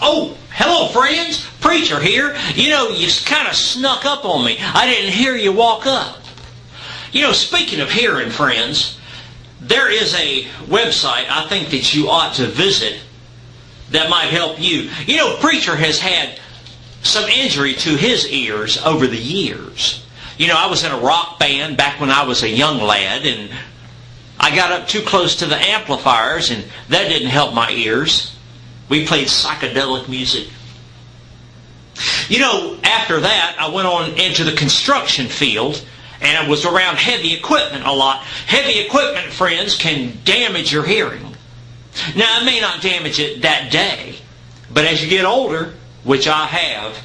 Oh, hello friends, Preacher here. You know, you kind of snuck up on me. I didn't hear you walk up. You know, speaking of hearing, friends, there is a website I think that you ought to visit that might help you. You know, Preacher has had some injury to his ears over the years. You know, I was in a rock band back when I was a young lad, and I got up too close to the amplifiers, and that didn't help my ears. We played psychedelic music. You know, after that, I went on into the construction field, and I was around heavy equipment a lot. Heavy equipment, friends, can damage your hearing. Now, it may not damage it that day, but as you get older, which I have,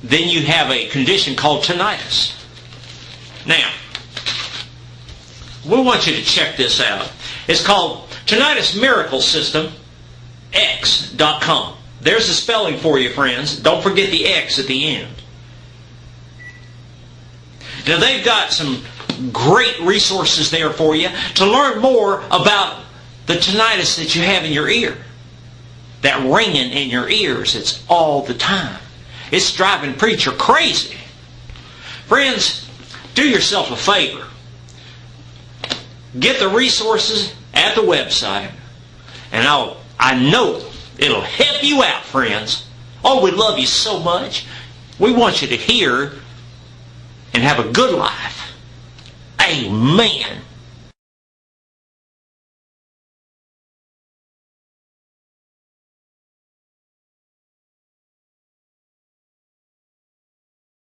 then you have a condition called tinnitus. Now, we want you to check this out. It's called Tinnitus Miracle System X.com. There's the spelling for you, friends. Don't forget the X at the end. Now, they've got some great resources there for you to learn more about the tinnitus that you have in your ear. That ringing in your ears, it's all the time. It's driving Preacher crazy. Friends, do yourself a favor. Get the resources at the website, and I know it'll help you out, friends. Oh, we love you so much. We want you to hear and have a good life. Amen.